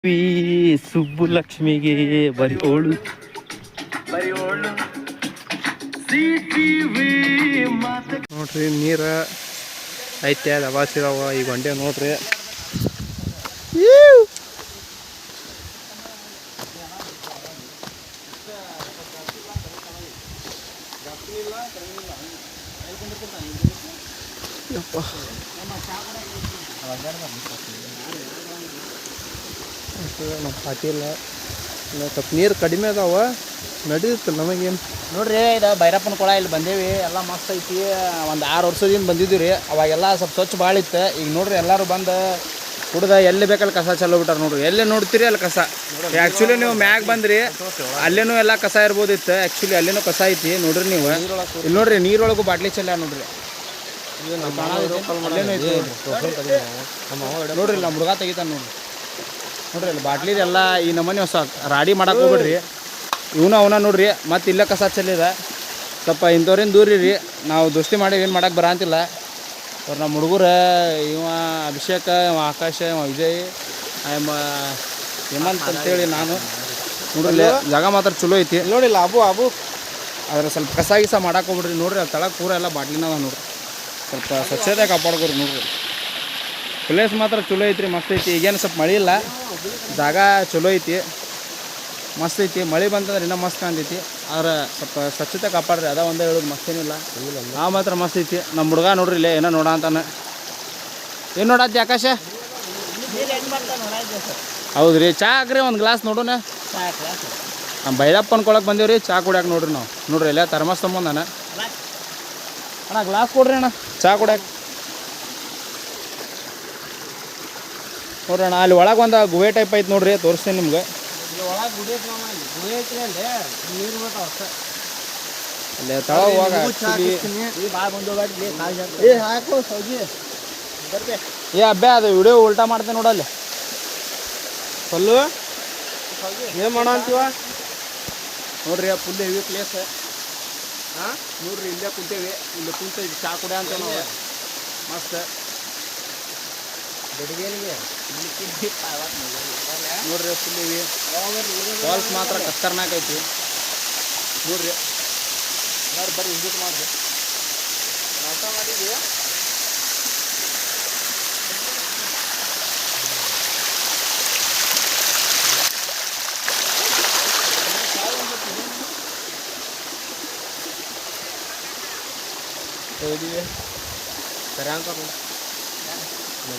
ಸುಬ್ಬುಲಕ್ಷ್ಮಿಗೆ ಬರಿ ಓಳು ನೋಡ್ರಿ ನೀರ ಐತೆ ದಬಾಸಿದಾವ ಈ ಗೊಂಡೆ ನೋಡ್ರಿ. ನಮ್ಮ ಪಾಟಿಲ್ಲ ಸ್ವಲ್ಪ ನೀರು ಕಡಿಮೆ ಅದಾವ, ನಡೀತಿತ್ತು ನಮಗೇನು. ನೋಡ್ರಿ ಇದು ಭೈರಪ್ಪನ ಕೊಳ ಇಲ್ಲಿ ಬಂದೇವಿ, ಎಲ್ಲ ಮಸ್ತ್ ಐತಿ. ಒಂದು 6 ವರ್ಷದಿಂದ ಬಂದಿದ್ದೀವಿ ರೀ. ಅವಾಗೆಲ್ಲ ಸ್ವಲ್ಪ ಸ್ವಚ್ಛ ಭಾಳ ಇತ್ತು. ಈಗ ನೋಡ್ರಿ ಎಲ್ಲರೂ ಬಂದು ಕುಡ್ದ ಎಲ್ಲಿ ಬೇಕಲ್ಲಿ ಕಸ ಚೆಲ್ಲ ಬಿಟ್ಟಾರ ನೋಡ್ರಿ. ಎಲ್ಲಿ ನೋಡ್ತೀರಿ ಅಲ್ಲಿ ಕಸ. ಆ್ಯಕ್ಚುಲಿ ನೀವು ಮ್ಯಾಗ ಬಂದ್ರಿ ಅಲ್ಲೇನೂ ಎಲ್ಲ ಕಸ ಇರ್ಬೋದಿತ್ತು. ಆ್ಯಕ್ಚುಲಿ ಅಲ್ಲೇನೂ ಕಸ ಐತಿ ನೋಡ್ರಿ. ನೀವು ಇಲ್ಲಿ ನೋಡ್ರಿ ನೀರೊಳಗೂ ಬಾಟ್ಲಿ ಚೆಲ್ಲ ನೋಡ್ರಿ. ನೋಡ್ರಿ ನಮ್ಮ ಹುಡುಗ ತೆಗಿತಾನೆ ನೋಡ್ರಿ. ನೋಡ್ರಿ ಅಲ್ಲಿ ಬಾಟ್ಲಿದೆಲ್ಲ ಈ ನಮ್ಮನೆ ಹೊಸ ರಾಡಿ ಮಾಡಕ್ಕೆ ಹೋಗ್ಬಿಡ್ರಿ. ಅವನ ನೋಡ್ರಿ ಮತ್ತು ಇಲ್ಲೇ ಕಸ ಚೆಲ್ಲಿದ. ಸ್ವಲ್ಪ ಇಂಥವ್ರಿಂದ ದೂರ ರೀ. ನಾವು ದೋಸ್ತಿ ಮಾಡಿ ಏನು ಮಾಡಕ್ಕೆ ಬರಂತಿಲ್ಲ. ಅವ್ರು ನಮ್ಮ ಹುಡುಗರು ಇವ ಅಭಿಷೇಕ, ಇವ ಆಕಾಶ, ಇವ ವಿಜಯ್, ಹೇಮಂತ್ ಅಂತೇಳಿ ನಾನು. ನೋಡ್ರಿ ಜಾಗ ಮಾತ್ರ ಚಲೋ ಐತಿ ನೋಡಿಲ್ಲ. ಅಬು ಅದ್ರ ಸ್ವಲ್ಪ ಕಸ ಗಿಸ ಮಾಡಕ್ಕೆ ಹೋಗ್ಬಿಡ್ರಿ. ನೋಡ್ರಿ ಅಲ್ಲಿ ತಳಗೆ ಪೂರ ಎಲ್ಲ ಬಾಟ್ಲಿನವ ನೋಡ್ರಿ. ಸ್ವಲ್ಪ ಸ್ವಚ್ಛತೆ ಕಾಪಾಡ್ಕೊರಿ ನೋಡ್ರಿ. ಪ್ಲೇಸ್ ಮಾತ್ರ ಚಲೋ ಐತ್ರಿ, ಮಸ್ತ್ ಐತಿ. ಈಗೇನು ಸ್ವಲ್ಪ ಮಳೆ ಇಲ್ಲ, ಜಾಗ ಚಲೋ ಐತಿ, ಮಸ್ತ್ ಐತಿ. ಮಳೆ ಬಂತಂದ್ರೆ ಇನ್ನೂ ಮಸ್ತ್ ಕಾಣ್ತೈತಿ. ಆದ್ರೆ ಸ್ವಲ್ಪ ಸ್ವಚ್ಛತೆ ಕಾಪಾಡ್ರಿ, ಅದ ಒಂದೇ ಹೇಳೋದು, ಮಸ್ತೇನಿಲ್ಲ. ಆ ಮಾತ್ರ ಮಸ್ತ್ ಐತಿ. ನಮ್ಮ ಹುಡುಗ ನೋಡ್ರಿ ಇಲ್ಲೇ ಏನೋ ನೋಡ ಅಂತಾನೆ. ಏನು ನೋಡತ್ತಿ ಆಕಾಶ? ಹೌದು ರೀ. ಚಾ ಹಾಕ್ರಿ ಒಂದು ಗ್ಲಾಸ್ ನೋಡೋಣ. ನಮ್ಮ ಭೈರಪ್ಪ ಅನ್ಕೊಳಕ್ಕೆ ಬಂದೀವಿ ರೀ, ಚಾ ಕುಡಿಯಾಕೆ ನೋಡ್ರಿ ನಾವು. ನೋಡ್ರಿ ಎಲ್ಲ ಥರ್ಮಸ್ ತೊಗೊಂಬಂದಾನ. ಅಣ್ಣ ಗ್ಲಾಸ್ ಕೊಡ್ರಿ ಅಣ್ಣ ಚಾ ಕುಡಿಯಾಕೆ. ನೋಡ್ರಿ ಅಣ್ಣ ಅಲ್ಲಿ ಒಳಗೆ ಒಂದು ಗುಹೆ ಟೈಪ್ ಐತೆ ನೋಡ್ರಿ, ತೋರಿಸ್ತೀನಿ ನಿಮ್ಗೆ. ಅಲ್ಲೇ ತಳ ಹೋಗ ಅಬ್ಬೆ ಅದು ವಿಡಿಯೋ ಉಲ್ಟಾ ಮಾಡ್ತೇನೆ ನೋಡಲ್ಲಿ. ಫುಲ್ಲು ಏನು ಮಾಡೋ ಅಂತೀವ ನೋಡ್ರಿ. Full heavy place. ಹಾಂ ನೋಡ್ರಿ ಇಲ್ಲೇ ಕುಂತೇವಿ. ಇಲ್ಲಿ ಕುಂತ ಚಾ ಕುಡಿಯ ಅಂತ ನಾವು ಮಸ್ತ್. ನೋಡ್ರಿ ಫುಲ್ ಹೆವಿ ಫಾಲ್ಸ್ ಮಾತ್ರ ಖತರ್ನಾಕ್ ಐತಿ ನೋಡ್ರಿ. ಎಲ್ಲರೂ ಬರ್ರಿ ವಿಸಿಟ್ ಮಾಡಿರಿ. ನಾಷ್ಟ ಮಾಡಿದ್ವಿ.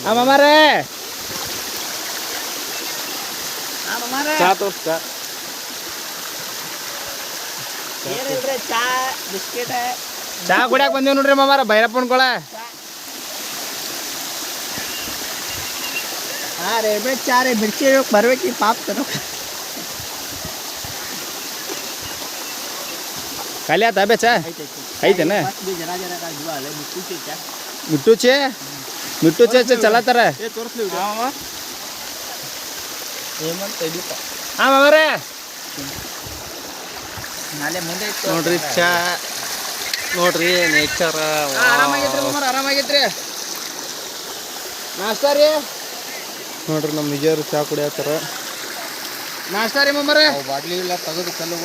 ಮಾಮಾರೇ ಚಾ ತೋರ್ಸ್ತ. ಚಾ ಕುಡಿಯಾಕ ಬಂದೇವ್ ನೋಡ್ರಿ ಮಾಮಾರ ಭೈರಪ್ಪನ ಕೊಳ. ಹಾಂ ರೀ ಚಾ ರೀ ಮಿರ್ಚಿ ಬರ್ಬೇಕು ಪಾಪ ತರೋ. ಖಾಲಿ ಆತ ಬೇ ಚಾ ಐತೆನ? ಮಿಟ್ಟು ಚೇ ಚಲತ್ತಾರ. ಹಾಂ ಮಾಮಾರೇ ನೋಡ್ರಿ ಚಾ ನೋಡ್ರಿ ನೇಚರ್ ಆರಾಮಾಗೈತ್ರಿ ಮಾಮಾರ, ಆರಾಮಾಗೈತ್ರಿ. ನಾಷ್ಟಾ ರೀ ನೋಡ್ರಿ ನಮ್ಮ ವಿಜಯರು ಚಾ ಕುಡಿಯತ್ತಾರ. ನಾಷ್ಟಾ ರೀ ಮಾಮಾರ. ಬಾಟ್ಲಿ ಇಲ್ಲ ತೆಗೆದು ಕಲ್ಲು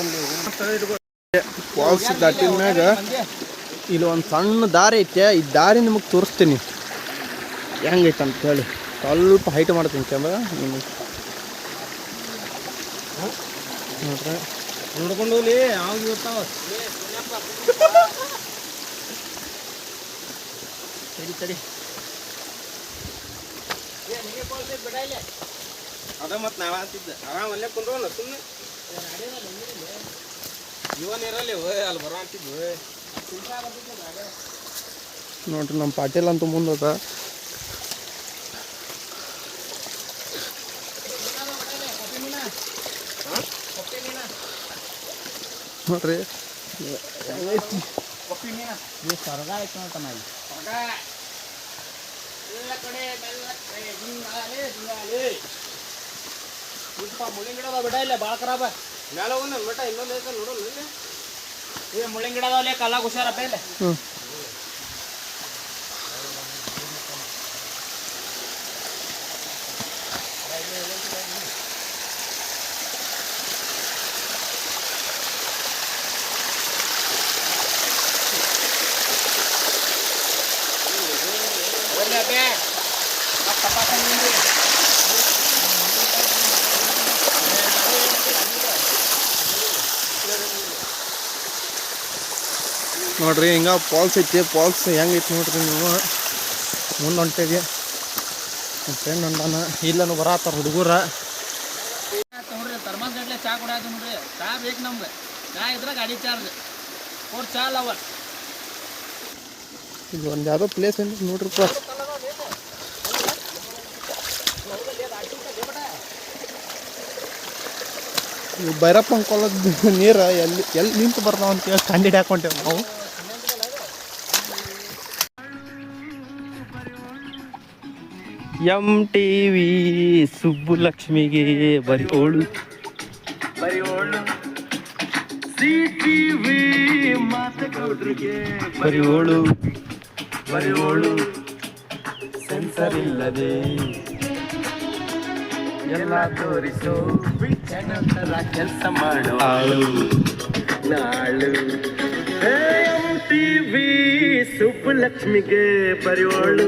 ಫಾಲ್ಸ್ ದಾಟಿದ ಮ್ಯಾಗ ಇಲ್ಲಿ ಒಂದು ಸಣ್ಣ ದಾರಿ ಐತೆ. ಈ ದಾರಿ ನಿಮಗೆ ತೋರಿಸ್ತೀನಿ ಹೆಂಗೈತೆ ಅಂತ ಹೇಳಿ. ಸ್ವಲ್ಪ ಹೈಟ್ ಮಾಡ್ತೀನಿ ಕ್ಯಾಮ್ರಾ ನಿಮಗೆ ನೋಡ್ರಿ. ನೋಡ್ಕೊಂಡು ಹೋಗ್ಲಿ ಯಾವಾಗ ಇರ್ತಾವ. ಸರಿ ಸರಿ ಅದ ಮತ್ತು ನಾವ ಅಂತಿದ್ದೆ ಆರಾಮಲ್ಲೇ ಕುಂದ್ರೋಣ ಸುಮ್ಮನೆ ಇವನ್ ಇರಲಿ ಅಲ್ಲಿ ಬರೋ ಅಂತಿದ್ವಿ ನೋಡ್ರಿ. ನಮ್ಮ ಪಾಟೀಲ್ ಅಂತೂ ಮುಂದದ ನೋಡ್ರಿ. ಸ್ವರ್ಗ ಆಯ್ತು ಅಂತ ನಾವು ಮುಳ್ಳಿನ ಗಿಡ ಬಿಡ ಇಲ್ಲ ಭಾಳ ಖರಾಬ. ಮೇಲೆ ಒಂದು ಬೆಟ್ಟ ಇನ್ನೊಂದು ಐತೆ ನೋಡೋಣ. ಮುಳ್ಳಿನ ಗಿಡ ಅದಾವಲ್ಲ ಕಲ್ಲಾಗ ಹುಷಾರಪ್ಪ ಇಲ್ಲ. ನೋಡ್ರಿ ಹಿಂಗೆ ಫಾಲ್ಸ್ ಐತಿ. ಫಾಲ್ಸ್ ಹೆಂಗೈತಿ ನೋಡ್ರಿ ನೀವು. ಮುಂದೆ ಹೊಂಟೇವಿ. ನಮ್ಮ ಫ್ರೆಂಡ್ ಹೊಂಟಾನ. ಇಲ್ಲನು ಬರತ್ತಾರ ಹುಡುಗರ. ನೋಡ್ರಿ ಥರ್ಮಾಸ್ ಗಟ್ಲೆ ಚಾ ಕೊಡಾದು ನೋಡ್ರಿ. ಚಾ ಬೇಕು ನಮ್ಗೆ. ಚಾ ಇದ್ರೆ ಗಾಡಿ ಚಾರ್ಜ್ ಅವ್ರು ಚಾ ಲವರ್. ಇಲ್ಲಿ ಒಂದು ಯಾವುದೋ ಪ್ಲೇಸ್ ಐತಿ ನೋಡ್ರಿಪ್ಪ. ಇವು ಭೈರಪ್ಪನ ಕೊಳದ ನೀರು ಎಲ್ಲಿ ನಿಂತು ಬರ್ತಾವ ಅಂತೇಳಿ ಕಂಡಿಡಿ ಹಾಕೊಂಡೇವೆ ನಾವು. MTV ಸುಬ್ಬುಲಕ್ಷ್ಮಿಗೆ ಬರಿಯೋಳು CTV ಮಾತಗೌಡ್ರಿಗೆ ಬರಿಯೋಳು ಸೆನ್ಸರ್ ಇಲ್ಲದೆ ಎಲ್ಲ ತೋರಿಸೋ ತರ ಕೆಲಸ ಮಾಡೋ ನಾಳು. MTV ಸುಬ್ಬುಲಕ್ಷ್ಮಿಗೆ ಬರಿಯೋಳು